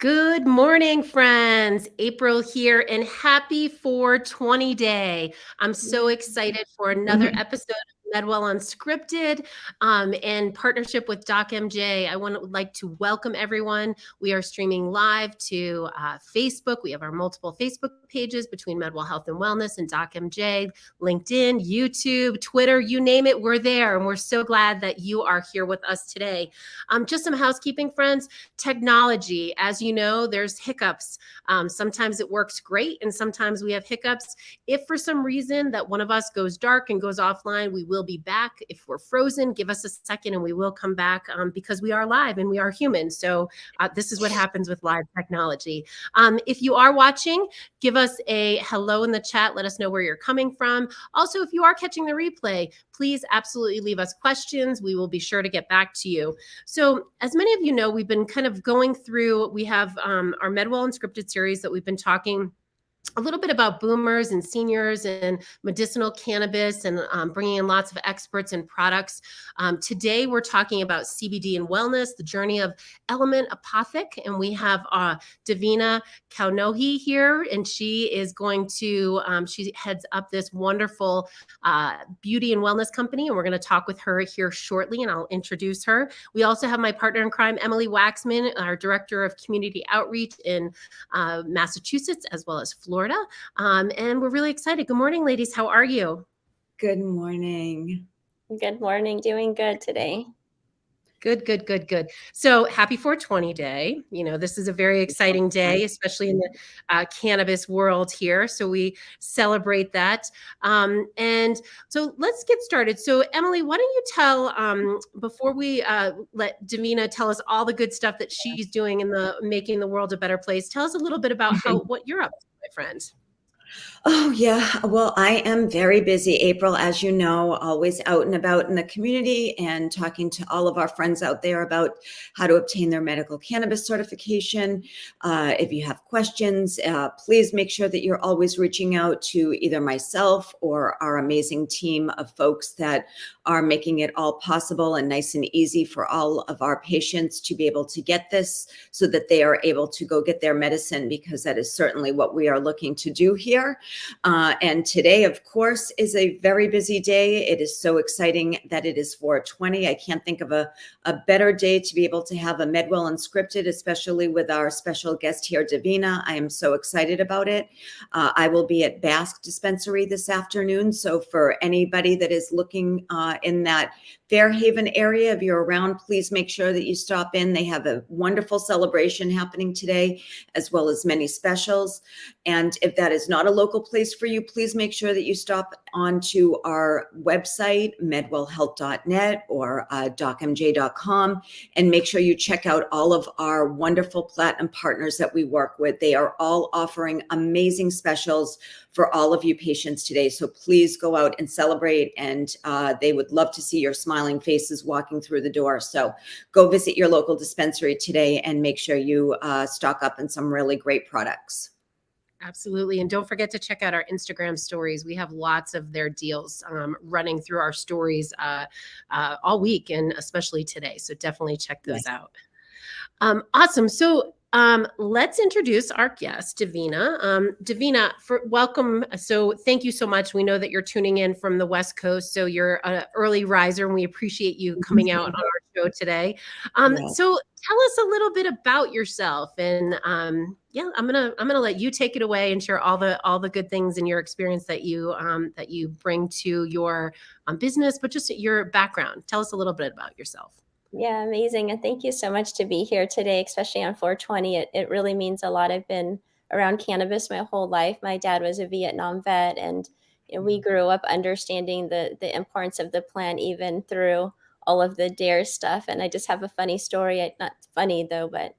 Good morning, friends. April here, and happy 420 Day. I'm so Yay. excited for another episode of Medwell Unscripted in partnership with DocMJ. I would like to welcome everyone. We are streaming live to Facebook. We have our multiple Facebook pages between Medwell Health and Wellness and DocMJ, LinkedIn, YouTube, Twitter, you name it, we're there. And we're so glad that you are here with us today. Just some housekeeping, friends. Technology, as you know, there's hiccups. Sometimes it works great and sometimes we have hiccups. If for some reason that one of us goes dark and goes offline, we will be back. If we're frozen, give us a second and we will come back because we are live and we are human. So this is what happens with live technology. If you are watching, give us a hello in the chat. Let us know where you're coming from. Also, if you are catching the replay, please absolutely leave us questions. We will be sure to get back to you. So as many of you know, we've been kind of going through, we have our Medwell Unscripted series that we've been talking a little bit about boomers and seniors and medicinal cannabis and bringing in lots of experts and products. Today, we're talking about CBD and wellness, the journey of Element Apothec. And we have Davina Kaonohi here, and she is going to, she heads up this wonderful beauty and wellness company. And we're going to talk with her here shortly, and I'll introduce her. We also have my partner in crime, Emily Waxman, our Director of Community Outreach in Massachusetts, as well as Florida. And we're really excited. Good morning, ladies. How are you? Good morning. Good morning. Doing good today. Good, good, good, good. So happy 420 Day. You know, this is a very exciting day, especially in the cannabis world here. So we celebrate that. And so let's get started. So Emily, why don't you tell, before we let Davina tell us all the good stuff that she's doing in the making the world a better place, tell us a little bit about what you're up to, my friend. Oh, yeah. Well, I am very busy, April, as you know, always out and about in the community and talking to all of our friends out there about how to obtain their medical cannabis certification. If you have questions, please make sure that you're always reaching out to either myself or our amazing team of folks that are making it all possible and nice and easy for all of our patients to be able to get this so that they are able to go get their medicine, because that is certainly what we are looking to do here. And today, of course, is a very busy day. It is so exciting that it is 420. I can't think of a better day to be able to have a Medwell Unscripted, especially with our special guest here, Davina. I am so excited about it. I will be at Basque Dispensary this afternoon. So for anybody that is looking in that Fairhaven area, if you're around, please make sure that you stop in. They have a wonderful celebration happening today, as well as many specials. And if that is not a local place for you, please make sure that you stop onto our website, medwellhealth.net or docmj.com, and make sure you check out all of our wonderful platinum partners that we work with. They are all offering amazing specials for all of you patients today. So please go out and celebrate, and they would love to see your smiling faces walking through the door. So go visit your local dispensary today and make sure you stock up on some really great products. Absolutely. And don't forget to check out our Instagram stories. We have lots of their deals running through our stories all week, and especially today. So definitely check those out. Awesome. So let's introduce our guest, Davina. Davina, welcome. So thank you so much. We know that you're tuning in from the West Coast, so you're an early riser, and we appreciate you coming out on our show today. So tell us a little bit about yourself, and yeah, I'm gonna let you take it away and share all the good things in your experience that you bring to your business, but just your background. Tell us a little bit about yourself. Yeah, amazing. And thank you so much to be here today, especially on 420. It really means a lot. I've been around cannabis my whole life. My dad was a Vietnam vet, and we grew up understanding the importance of the plant, even through all of the dare stuff. And I just have a funny story. Not funny though, but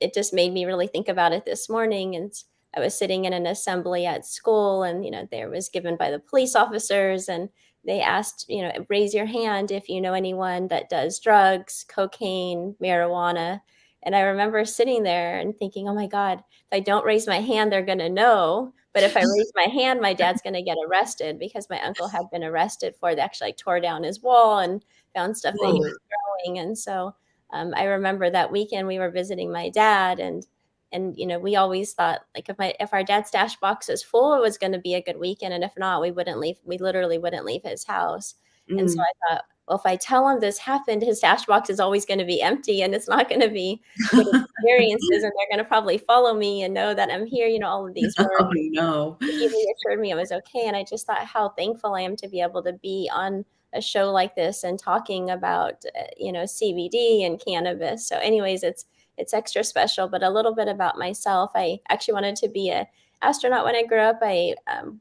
it just made me really think about it this morning. And I was sitting in an assembly at school, and there was given by the police officers, and they asked, raise your hand if you know anyone that does drugs, cocaine, marijuana. And I remember sitting there and thinking, oh my God, if I don't raise my hand, they're going to know. But if I raise my hand, my dad's going to get arrested, because my uncle had been arrested for it. They actually tore down his wall and found stuff that he was growing. And so I remember that weekend we were visiting my dad, and And we always thought, like, if our dad's stash box is full, it was going to be a good weekend, and if not, we literally wouldn't leave his house. And so Mm. I thought, well, if I tell him this happened, his stash box is always going to be empty, and it's not going to be good experiences, and they're going to probably follow me and know that I'm here, all of these words. Oh, no. He reassured me it was okay, and I just thought how thankful I am to be able to be on a show like this and talking about CBD and cannabis. So anyways, it's extra special. But a little bit about myself: I actually wanted to be a astronaut when I grew up. I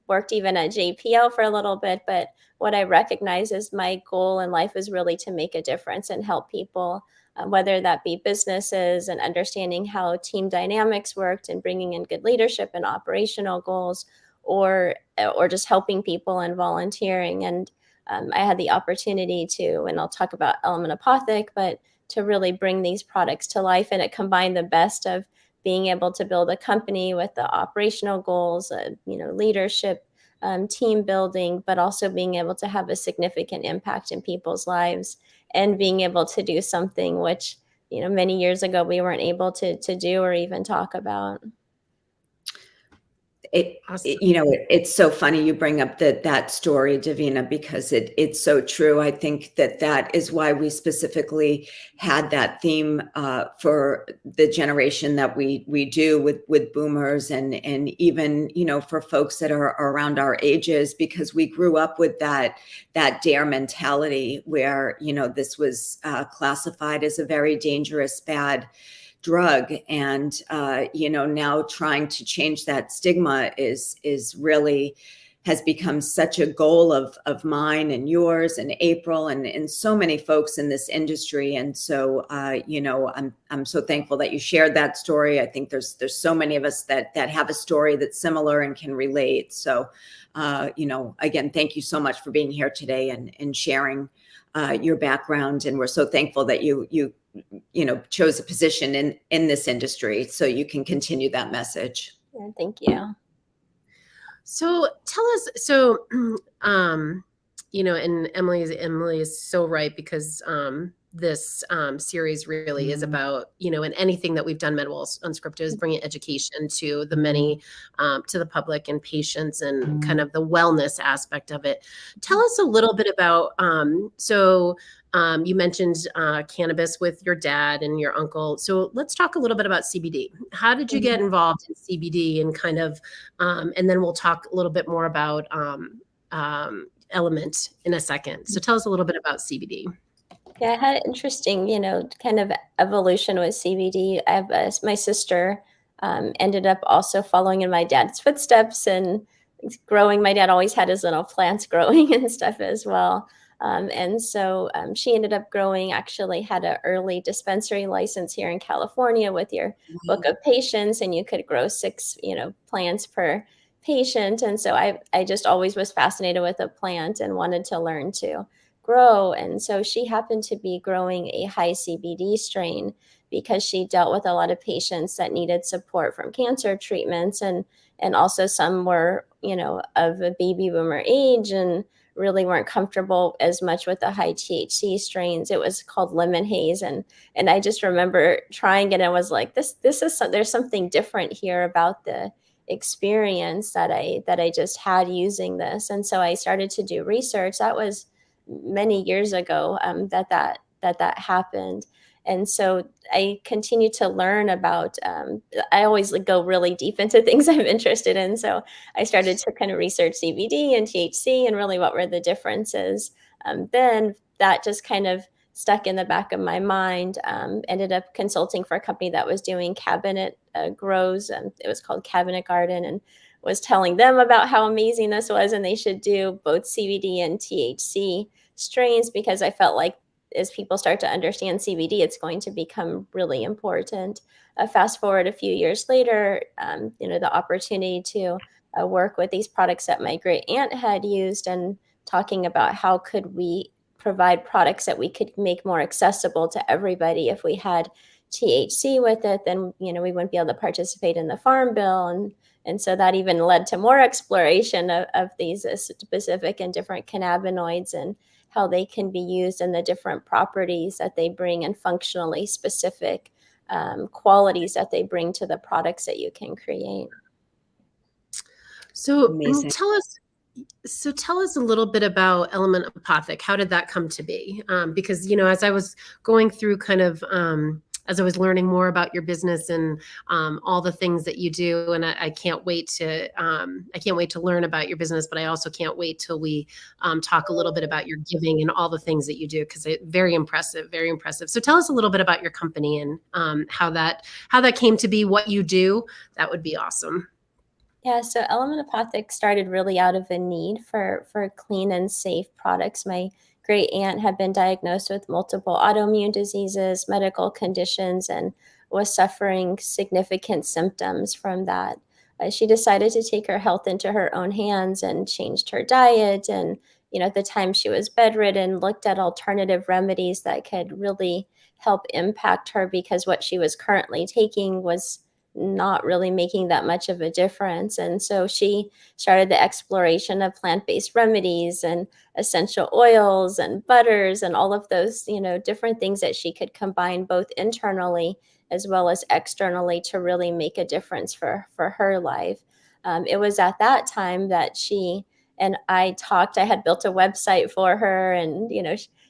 worked even at JPL for a little bit, but what I recognize is my goal in life is really to make a difference and help people, whether that be businesses and understanding how team dynamics worked and bringing in good leadership and operational goals, or just helping people and volunteering. And I had the opportunity to, and I'll talk about Element Apothec, but to really bring these products to life. And it combined the best of being able to build a company with the operational goals, leadership, team building, but also being able to have a significant impact in people's lives, and being able to do something which, many years ago we weren't able to do or even talk about. Awesome. It's so funny you bring up that story, Davina, because it's so true. I think that is why we specifically had that theme for the generation that we do with boomers, and even for folks that are around our ages, because we grew up with that dare mentality where this was classified as a very dangerous, bad drug. And now trying to change that stigma is really has become such a goal of mine and yours and April and so many folks in this industry. And so I'm so thankful that you shared that story. I think there's so many of us that have a story that's similar and can relate. So again, thank you so much for being here today and sharing your background. And we're so thankful that you chose a position in this industry so you can continue that message. Yeah, thank you. So tell us, and Emily is so right, because this series really is about, and anything that we've done MedWell Unscripted is bringing education to the many, to the public and patients, and kind of the wellness aspect of it. Tell us a little bit about, you mentioned cannabis with your dad and your uncle. So let's talk a little bit about CBD. How did you get involved in CBD, and kind of, and then we'll talk a little bit more about Element in a second. So tell us a little bit about CBD. Yeah, I had an interesting, kind of evolution with CBD. I have my sister ended up also following in my dad's footsteps and growing. My dad always had his little plants growing and stuff as well. And so she ended up growing, actually had an early dispensary license here in California with your book of patients, and you could grow 6, plants per patient. And so I just always was fascinated with a plant and wanted to learn to grow. And so she happened to be growing a high CBD strain because she dealt with a lot of patients that needed support from cancer treatments, and also some were, of a baby boomer age and really weren't comfortable as much with the high THC strains. It was called lemon haze. And I just remember trying it and was like, this is there's something different here about the experience that I just had using this. And so I started to do research. That was many years ago, that happened. And so I continue to learn about, I always go really deep into things I'm interested in. So I started to kind of research CBD and THC and really what were the differences. Then that just kind of stuck in the back of my mind. Ended up consulting for a company that was doing cabinet grows. It was called Cabinet Garden, and was telling them about how amazing this was, and they should do both CBD and THC strains, because I felt like as people start to understand CBD, it's going to become really important. Fast forward a few years later, the opportunity to work with these products that my great aunt had used, and talking about how could we provide products that we could make more accessible to everybody. If we had THC with it, then we wouldn't be able to participate in the Farm Bill, and so that even led to more exploration of these specific and different cannabinoids and how they can be used and the different properties that they bring and functionally specific qualities that they bring to the products that you can create. So Amazing. tell us a little bit about Element Apothec. How did that come to be? Because, you know, as I was going through as I was learning more about your business and all the things that you do, and I can't wait to learn about your business, but I also can't wait till we talk a little bit about your giving and all the things that you do, because it's very impressive, very impressive. So tell us a little bit about your company and how that came to be, what you do. That would be awesome. Yeah, so Element Apothec started really out of a need for clean and safe products. My great aunt had been diagnosed with multiple autoimmune diseases, medical conditions, and was suffering significant symptoms from that. She decided to take her health into her own hands and changed her diet. And at the time she was bedridden, looked at alternative remedies that could really help impact her, because what she was currently taking was not really making that much of a difference. And so she started the exploration of plant-based remedies and essential oils and butters and all of those, different things that she could combine both internally as well as externally to really make a difference for her life. It was at that time that she and I talked. I had built a website for her, and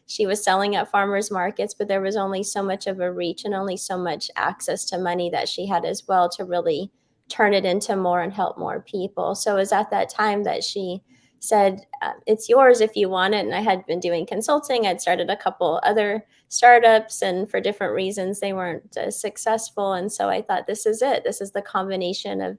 she was selling at farmers markets, but there was only so much of a reach and only so much access to money that she had as well to really turn it into more and help more people. So it was at that time that she said, it's yours if you want it. And I had been doing consulting. I'd started a couple other startups, and for different reasons, they weren't successful. And so I thought, this is it. This is the combination of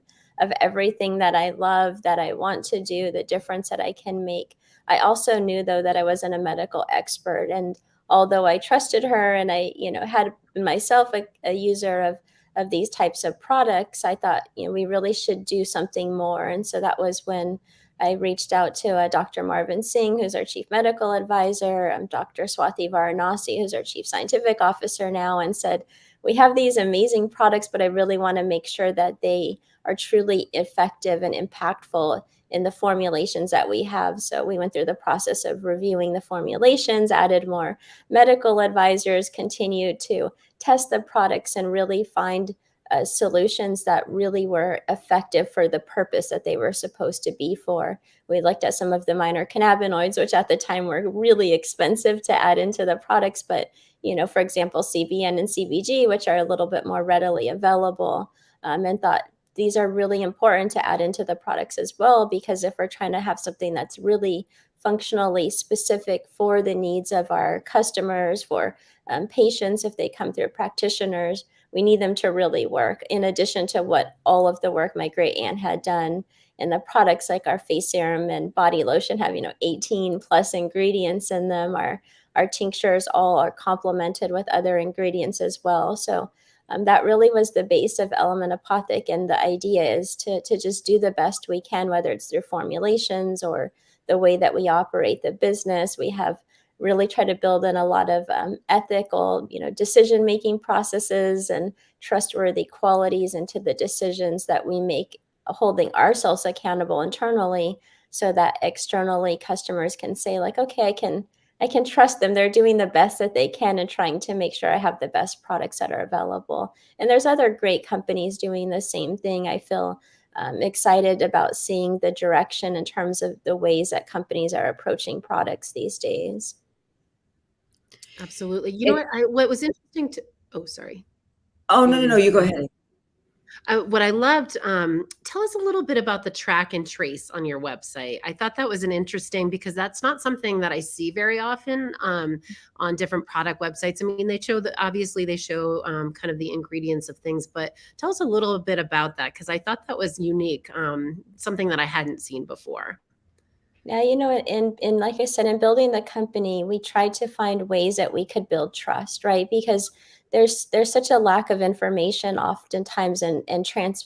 everything that I love, that I want to do, the difference that I can make. I also knew, though, that I wasn't a medical expert. And although I trusted her and I, had been myself a user of these types of products, I thought, we really should do something more. And so that was when I reached out to Dr. Marvin Singh, who's our chief medical advisor, Dr. Swathi Varanasi, who's our chief scientific officer now, and said, we have these amazing products, but I really want to make sure that they are truly effective and impactful in the formulations that we have. So we went through the process of reviewing the formulations, added more medical advisors, continued to test the products and really find solutions that really were effective for the purpose that they were supposed to be for. We looked at some of the minor cannabinoids, which at the time were really expensive to add into the products, but for example, CBN and CBG, which are a little bit more readily available, and thought, these are really important to add into the products as well, because if we're trying to have something that's really functionally specific for the needs of our customers, for patients, if they come through practitioners, we need them to really work, in addition to what all of the work my great aunt had done. And the products like our face serum and body lotion have 18 plus ingredients in them. Our tinctures all are complemented with other ingredients as well. So that really was the base of Element Apothec. And the idea is to just do the best we can, whether it's through formulations or the way that we operate the business. We have really tried to build in a lot of ethical, decision-making processes and trustworthy qualities into the decisions that we make, holding ourselves accountable internally, so that externally customers can say, like, okay, I can trust them. They're doing the best that they can and trying to make sure I have the best products that are available. And there's other great companies doing the same thing. I feel excited about seeing the direction in terms of the ways that companies are approaching products these days. Absolutely. You know what was interesting oh, sorry. Oh, no, you go ahead. What I loved, tell us a little bit about the track and trace on your website. I thought that was an interesting, because that's not something that I see very often on different product websites. I mean, obviously they show kind of the ingredients of things, but tell us a little bit about that, because I thought that was unique, something that I hadn't seen before. Yeah, in like I said, in building the company, we tried to find ways that we could build trust, right? Because there's such a lack of information oftentimes, and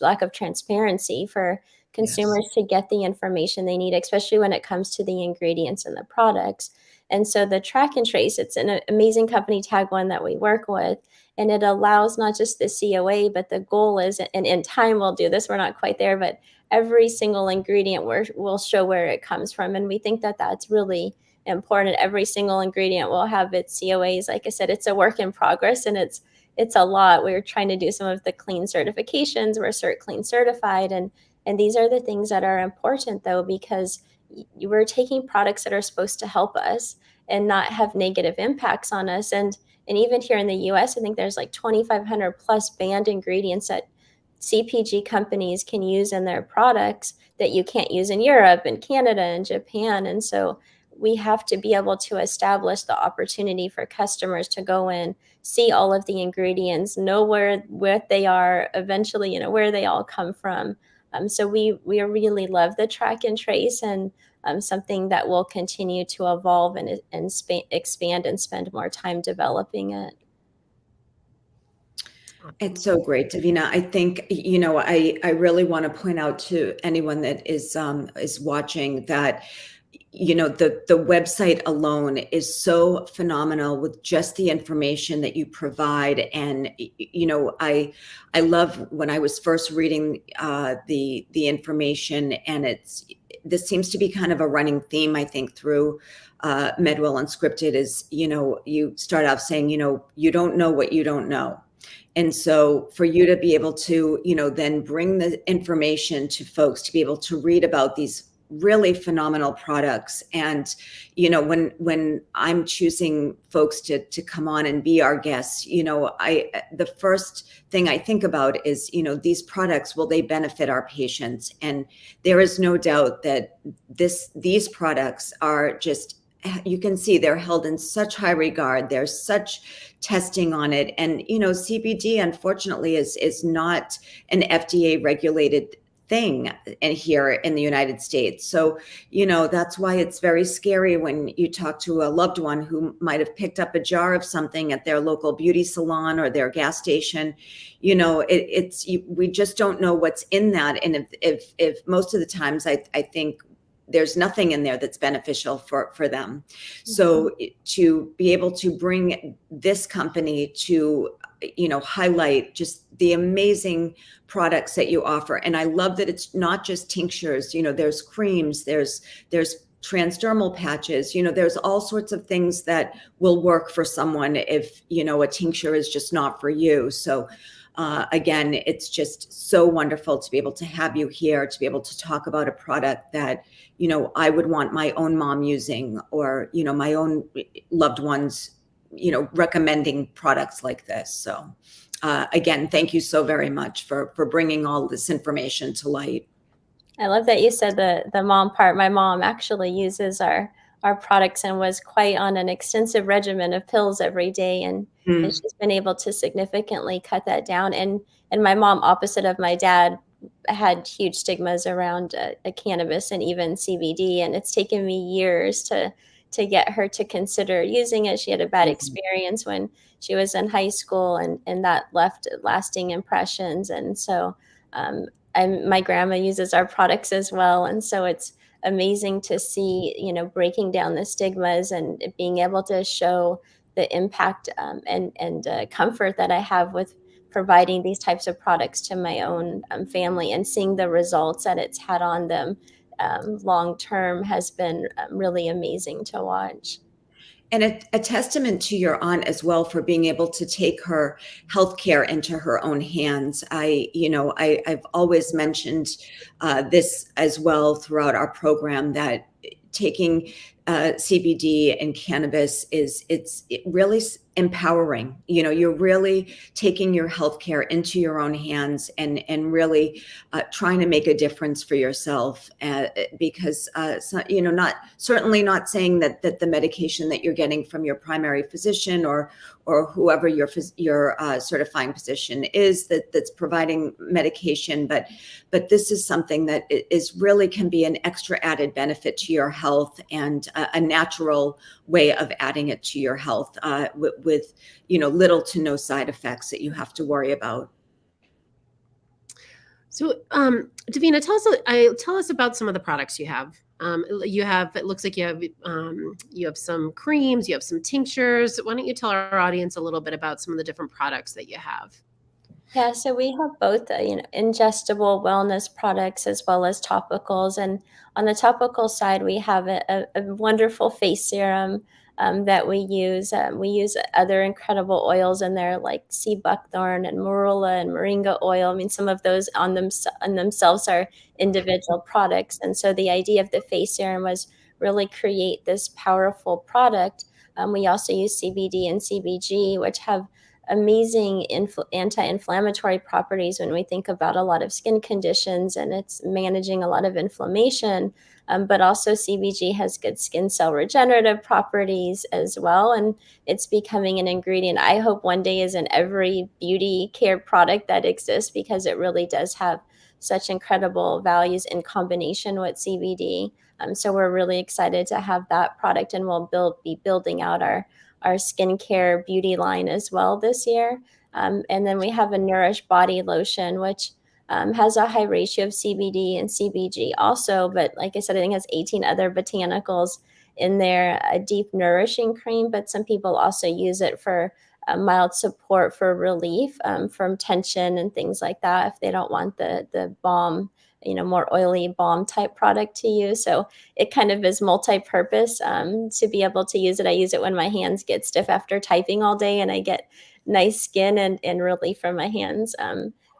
lack of transparency for Yes. consumers to get the information they need, especially when it comes to the ingredients and the products. And so the track and trace, it's an amazing company, Tag One, that we work with. And it allows not just the COA, but the goal is, and in time we'll do this, we're not quite there, but every single ingredient will show where it comes from. And we think that that's really important. Every single ingredient will have its COAs. Like I said, it's a work in progress, and it's a lot. We're trying to do some of the clean certifications. We're Clean certified, and these are the things that are important though, because we're taking products that are supposed to help us and not have negative impacts on us. And even here in the US, I think there's like 2,500 plus banned ingredients that CPG companies can use in their products that you can't use in Europe and Canada and Japan. And so we have to be able to establish the opportunity for customers to go in, see all of the ingredients, know where what they are, eventually, where they all come from. So we really love the track and trace, and something that will continue to evolve and expand and spend more time developing it. It's so great, Davina. I think, I really want to point out to anyone that is watching that, the website alone is so phenomenal with just the information that you provide. And, I love when I was first reading the information, and this seems to be kind of a running theme, I think, through Medwell Unscripted is, you start off saying, you don't know what you don't know. And so for you to be able to, then bring the information to folks to be able to read about these really phenomenal products. And, when I'm choosing folks to come on and be our guests, the first thing I think about is, these products, will they benefit our patients? And there is no doubt that these products are just, you can see they're held in such high regard. There's such testing on it. And, CBD, unfortunately, is not an FDA regulated thing here in the United States. So, that's why it's very scary when you talk to a loved one who might have picked up a jar of something at their local beauty salon or their gas station. We just don't know what's in that. And if most of the times I think there's nothing in there that's beneficial for them. So to be able to bring this company to, highlight just the amazing products that you offer. And I love that it's not just tinctures, there's creams, there's transdermal patches, there's all sorts of things that will work for someone if, a tincture is just not for you. So again, it's just so wonderful to be able to have you here, to be able to talk about a product that, I would want my own mom using, or, my own loved ones, recommending products like this. So again, thank you so very much for bringing all this information to light. I love that you said the mom part. My mom actually uses our products and was quite on an extensive regimen of pills every day, and she's been able to significantly cut that down. And my mom, opposite of my dad, had huge stigmas around cannabis and even CBD, and it's taken me years to get her to consider using it. She had a bad experience when she was in high school, and that left lasting impressions. And so my grandma uses our products as well. And so it's amazing to see, breaking down the stigmas and being able to show the impact and comfort that I have with providing these types of products to my own family, and seeing the results that it's had on them long term has been really amazing to watch. And a testament to your aunt as well for being able to take her healthcare into her own hands. I've always mentioned this as well throughout our program, that taking CBD and cannabis it's really empowering. You're really taking your healthcare into your own hands and really trying to make a difference for yourself. Because certainly not saying that the medication that you're getting from your primary physician or whoever your certifying physician is that's providing medication, but this is something that is really can be an extra added benefit to your health, and a natural way of adding it to your health with little to no side effects that you have to worry about. So, Davina, tell us about some of the products you have. It looks like you have some creams, you have some tinctures. Why don't you tell our audience a little bit about some of the different products that you have? Yeah, so we have both, ingestible wellness products as well as topicals. And on the topical side, we have a wonderful face serum that we use. We use other incredible oils in there, like sea buckthorn and marula and moringa oil. I mean, some of those on themselves are individual products. And so the idea of the face serum was really create this powerful product. We also use CBD and CBG, which have amazing anti-inflammatory properties when we think about a lot of skin conditions, and it's managing a lot of inflammation. But also CBG has good skin cell regenerative properties as well, and it's becoming an ingredient I hope one day is in every beauty care product that exists, because it really does have such incredible values in combination with CBD. So we're really excited to have that product, and we'll be building out our skincare beauty line as well this year. And then we have a Nourish Body Lotion, which has a high ratio of CBD and CBG also. But like I said, I think it has 18 other botanicals in there, a deep nourishing cream, but some people also use it for mild support for relief from tension and things like that if they don't want the balm, more oily balm type product to use. So it kind of is multi-purpose to be able to use it. I use it when my hands get stiff after typing all day and I get nice skin and relief from my hands.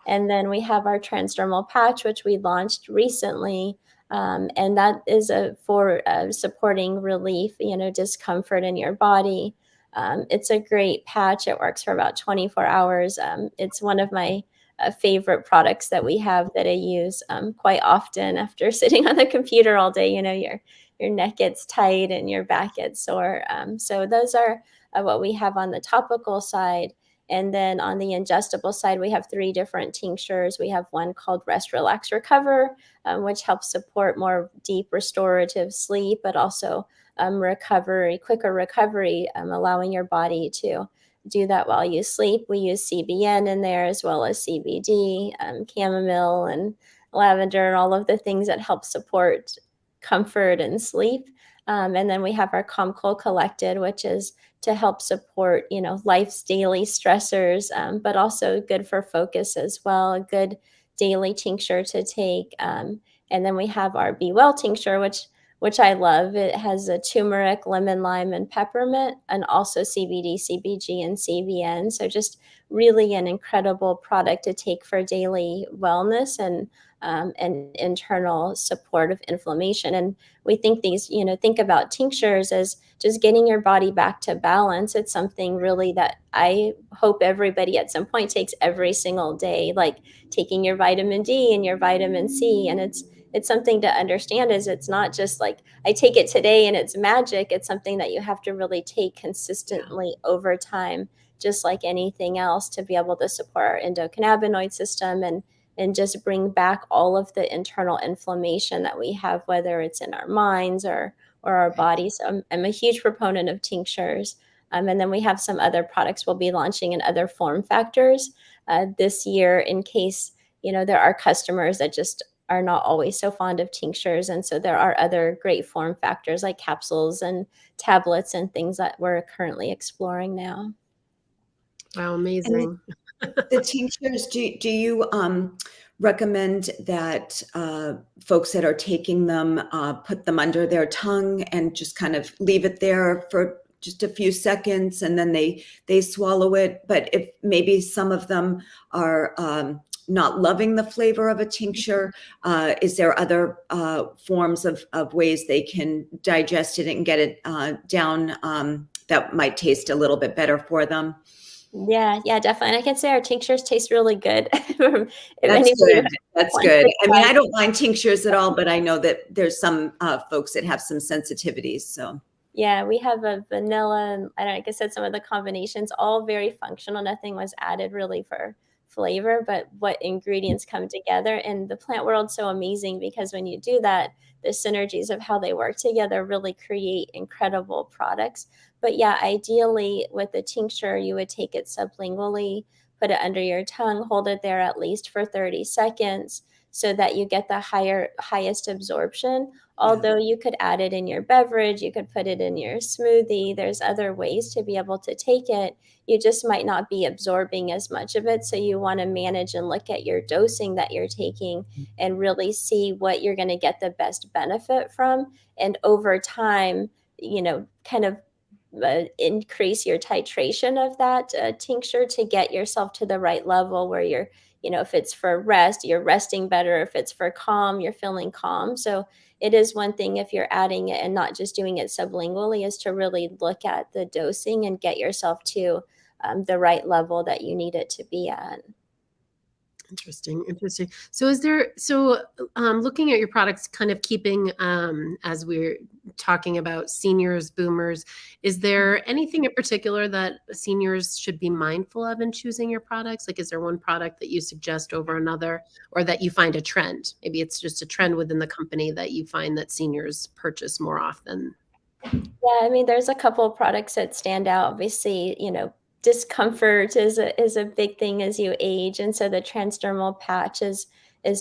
And then we have our transdermal patch, which we launched recently. And that is for supporting relief, discomfort in your body. It's a great patch. It works for about 24 hours. It's one of my favorite products that we have that I use quite often after sitting on the computer all day. Your neck gets tight and your back gets sore. So those are what we have on the topical side. And then on the ingestible side, we have 3 different tinctures. We have one called Rest, Relax, Recover, which helps support more deep restorative sleep, but also quicker recovery, allowing your body to do that while you sleep. We use CBN in there as well as CBD, chamomile and lavender, and all of the things that help support comfort and sleep. And then we have our Calm Cold Collected, which is to help support, life's daily stressors, but also good for focus as well. A good daily tincture to take. And then we have our Be Well tincture, which I love. It has a turmeric, lemon, lime, and peppermint, and also CBD, CBG, and CBN. So just really an incredible product to take for daily wellness and internal support of inflammation. And we think think about tinctures as just getting your body back to balance. It's something really that I hope everybody at some point takes every single day, like taking your vitamin D and your vitamin C. And it's something to understand is it's not just like I take it today and it's magic. It's something that you have to really take consistently over time, just like anything else, to be able to support our endocannabinoid system and just bring back all of the internal inflammation that we have, whether it's in our minds or our bodies. So I'm a huge proponent of tinctures. And then we have some other products we'll be launching in other form factors this year, in case, there are customers that just are not always so fond of tinctures. And so there are other great form factors like capsules and tablets and things that we're currently exploring now. Wow, And amazing. the tinctures, do you recommend that folks that are taking them put them under their tongue and just kind of leave it there for just a few seconds and then they swallow it? But if maybe some of them are not loving the flavor of a tincture, is there other forms of ways they can digest it and get it down that might taste a little bit better for them? Yeah, definitely. And I can say our tinctures taste really good. If That's anybody good. That's wants good. to I mean, try. I don't mind tinctures at all, but I know that there's some folks that have some sensitivities. So Yeah, we have a vanilla and like I said, some of the combinations, all very functional. Nothing was added really for flavor, but what ingredients come together. And the plant world's so amazing because when you do that, the synergies of how they work together really create incredible products. But yeah, ideally with a tincture, you would take it sublingually, put it under your tongue, hold it there at least for 30 seconds, so that you get the highest absorption. Yeah. Although you could add it in your beverage, you could put it in your smoothie, there's other ways to be able to take it. You just might not be absorbing as much of it. So you want to manage and look at your dosing that you're taking and really see what you're going to get the best benefit from. And over time, kind of increase your titration of that tincture to get yourself to the right level where you're, if it's for rest, you're resting better. If it's for calm, you're feeling calm. So it is one thing if you're adding it and not just doing it sublingually, is to really look at the dosing and get yourself to the right level that you need it to be at. Interesting, interesting. So looking at your products, kind of keeping, as we're talking about seniors, boomers, is there anything in particular that seniors should be mindful of in choosing your products? Like, is there one product that you suggest over another, or that you find a trend? Maybe it's just a trend within the company that you find that seniors purchase more often. Yeah, I mean, there's a couple of products that stand out. Obviously, discomfort is a big thing as you age, and so the transdermal patch is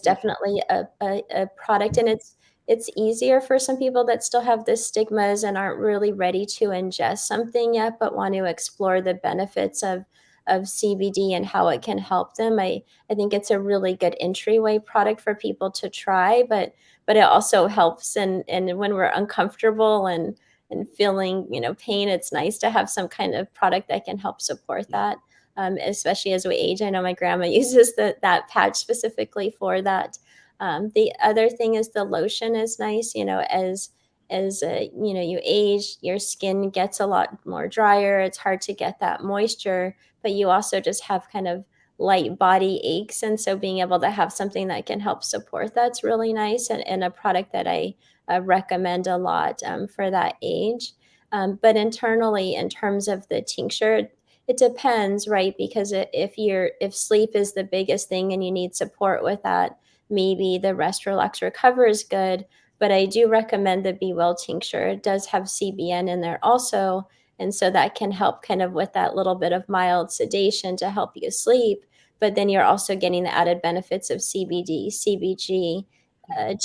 definitely a product, and it's easier for some people that still have the stigmas and aren't really ready to ingest something yet, but want to explore the benefits of CBD and how it can help them. I think it's a really good entryway product for people to try, but it also helps, and when we're uncomfortable and feeling, pain, it's nice to have some kind of product that can help support that, especially as we age. I know my grandma uses that patch specifically for that. The other thing is the lotion is nice, as you age, your skin gets a lot more drier. It's hard to get that moisture, but you also just have kind of light body aches, and so being able to have something that can help support that's really nice, and a product that I recommend a lot for that age. But internally, in terms of the tincture, it depends, right? Because if sleep is the biggest thing and you need support with that, maybe the Rest, Relax, Recover is good. But I do recommend the Be Well tincture. It does have CBN in there also, and so that can help kind of with that little bit of mild sedation to help you sleep. But then you're also getting the added benefits of CBD, CBG,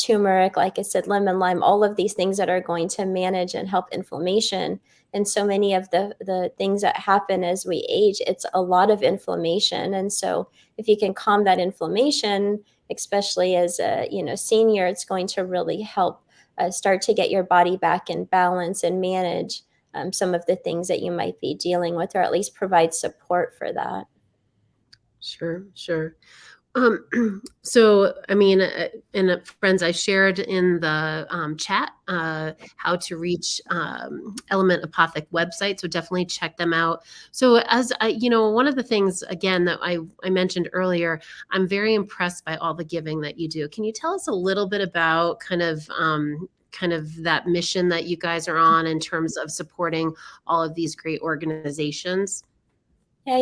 turmeric, like I said, lemon, lime, all of these things that are going to manage and help inflammation. And so many of the things that happen as we age, it's a lot of inflammation. And so if you can calm that inflammation, especially as a senior, it's going to really help start to get your body back in balance and manage some of the things that you might be dealing with, or at least provide support for that. Sure, sure. So, I mean, and friends, I shared in the chat how to reach Element Apothec website. So definitely check them out. So as I, one of the things, again, that I mentioned earlier, I'm very impressed by all the giving that you do. Can you tell us a little bit about kind of that mission that you guys are on in terms of supporting all of these great organizations? Yeah,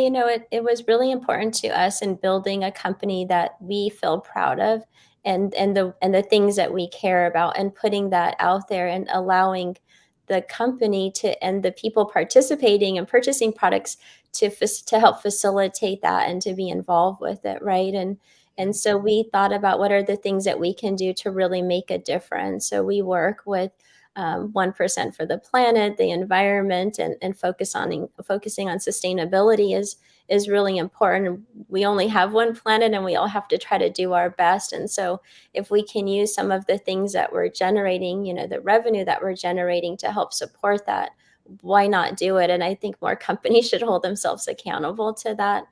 it was really important to us in building a company that we feel proud of, and the things that we care about, and putting that out there and allowing the company to, and the people participating and purchasing products to help facilitate that and to be involved with it, right? And so we thought about what are the things that we can do to really make a difference. So we work with 1% for the planet, the environment, and focusing on sustainability is really important. We only have one planet, and we all have to try to do our best. And so, if we can use some of the things that we're generating, the revenue that we're generating to help support that, why not do it? And I think more companies should hold themselves accountable to that.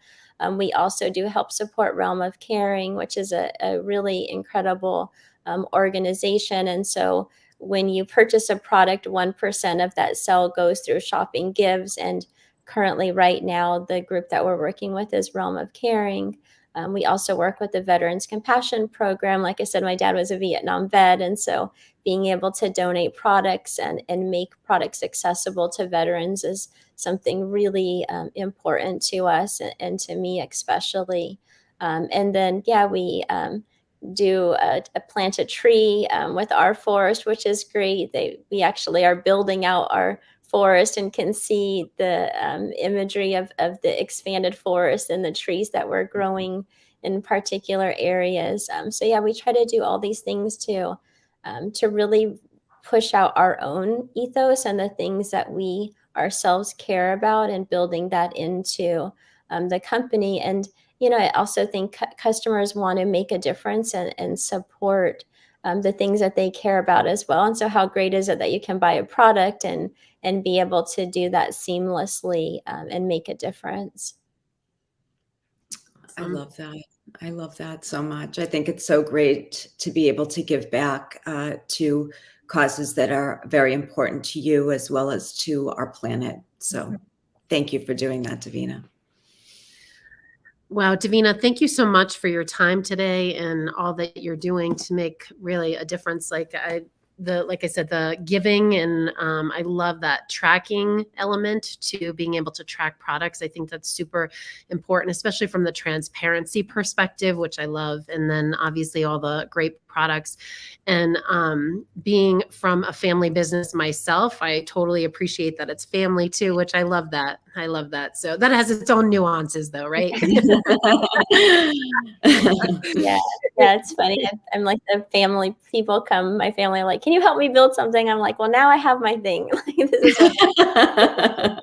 We also do help support Realm of Caring, which is a really incredible organization. And so when you purchase a product, 1% of that sale goes through Shopping Gives. And currently, right now, the group that we're working with is Realm of Caring. We also work with the Veterans Compassion Program. Like I said, my dad was a Vietnam vet. And so being able to donate products and make products accessible to veterans is something really important to us, and to me especially. And then, yeah, we do plant a tree with our forest, which is great. We actually are building out our forest and can see the imagery of the expanded forest and the trees that were growing in particular areas. So yeah, we try to do all these things to really push out our own ethos and the things that we ourselves care about, and building that into the company. And I also think customers want to make a difference and support the things that they care about as well. And so, how great is it that you can buy a product and be able to do that seamlessly and make a difference? I love that. I love that so much. I think it's so great to be able to give back to causes that are very important to you as well as to our planet. So thank you for doing that, Davina. Wow, Davina, thank you so much for your time today and all that you're doing to make really a difference. Like I said, the giving, and I love that tracking element to being able to track products. I think that's super important, especially from the transparency perspective, which I love. And then obviously all the great products. And being from a family business myself, I totally appreciate that it's family too, which I love that. I love that. So that has its own nuances though, right? Yeah, yeah, it's funny. I'm like, the family people come, my family are like, "Can you help me build something?" I'm like, "Well, now I have my thing." Like, this is what.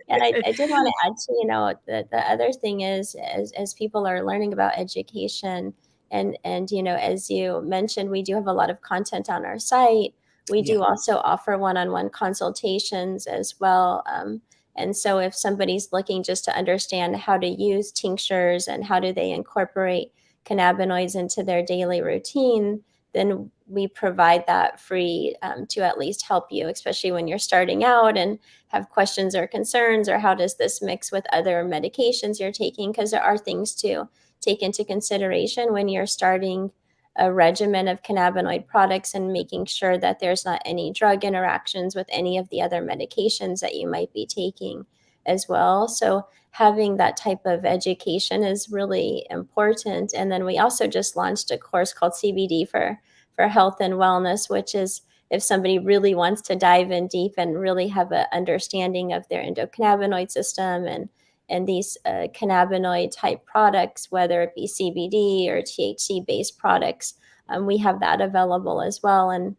And I did want to add to, the other thing is, as people are learning about education, and as you mentioned, we do have a lot of content on our site. We Yeah. do also offer one-on-one consultations as well. And so if somebody's looking just to understand how to use tinctures and how do they incorporate cannabinoids into their daily routine, then we provide that free to at least help you, especially when you're starting out and have questions or concerns, or how does this mix with other medications you're taking? Because there are things to take into consideration when you're starting a regimen of cannabinoid products, and making sure that there's not any drug interactions with any of the other medications that you might be taking as well. So having that type of education is really important. And then we also just launched a course called CBD for health and wellness, which is if somebody really wants to dive in deep and really have an understanding of their endocannabinoid system and these cannabinoid type products, whether it be CBD or THC based products, we have that available as well. And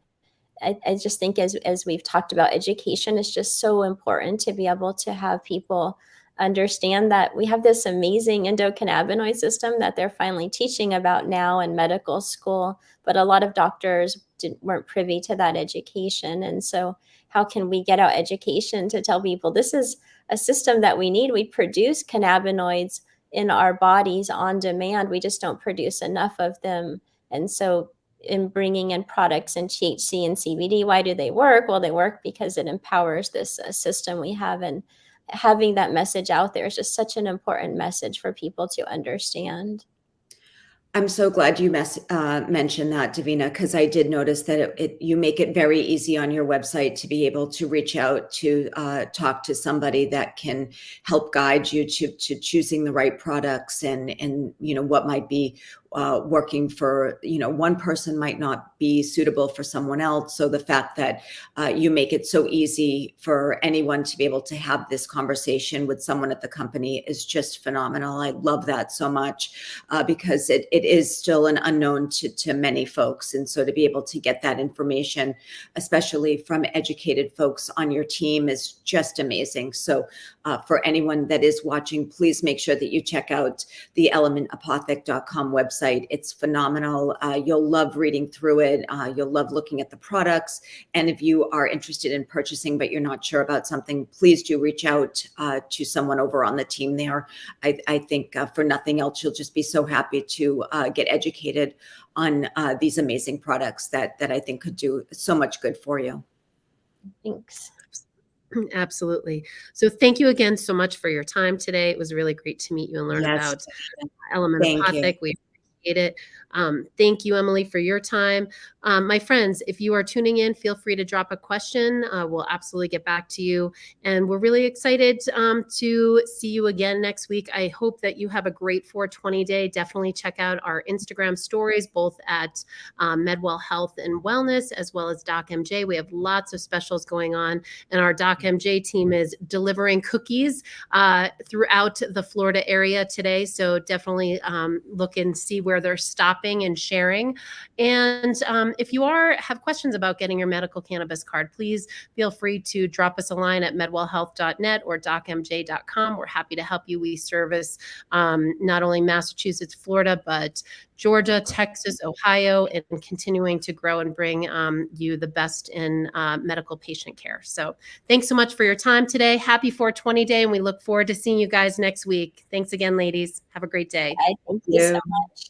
I just think, as we've talked about, education is just so important to be able to have people understand that we have this amazing endocannabinoid system that they're finally teaching about now in medical school, but a lot of doctors weren't privy to that education. And so how can we get out education to tell people this is a system that we need? We produce cannabinoids in our bodies on demand. We just don't produce enough of them. And so in bringing in products in THC and CBD, why do they work? Well, they work because it empowers this system we have. And having that message out there is just such an important message for people to understand. I'm so glad you mentioned that, Davina, because I did notice that you make it very easy on your website to be able to reach out to talk to somebody that can help guide you to choosing the right products, and what might be working for one person might not be suitable for someone else. So the fact that you make it so easy for anyone to be able to have this conversation with someone at the company is just phenomenal. I love that so much because it is still an unknown to many folks. And so to be able to get that information, especially from educated folks on your team, is just amazing. So for anyone that is watching, please make sure that you check out the elementapothec.com website. It's phenomenal. You'll love reading through it. You'll love looking at the products. And if you are interested in purchasing, but you're not sure about something, please do reach out to someone over on the team there. I think for nothing else, you'll just be so happy to get educated on these amazing products that I think could do so much good for you. Thanks. Absolutely. So thank you again so much for your time today. It was really great to meet you and learn about Element Thank you. Apothec. We appreciate it. Thank you, Emily, for your time. My friends, if you are tuning in, feel free to drop a question. We'll absolutely get back to you. And we're really excited to see you again next week. I hope that you have a great 420 day. Definitely check out our Instagram stories, both at Medwell Health and Wellness, as well as Doc MJ. We have lots of specials going on, and our Doc MJ team is delivering cookies throughout the Florida area today. So definitely look and see where they're stopping and sharing. And if you have questions about getting your medical cannabis card, please feel free to drop us a line at medwellhealth.net or docmj.com. We're happy to help you. We service not only Massachusetts, Florida, but Georgia, Texas, Ohio, and continuing to grow and bring you the best in medical patient care. So thanks so much for your time today. Happy 420 day, and we look forward to seeing you guys next week. Thanks again, ladies. Have a great day. Thank you so much.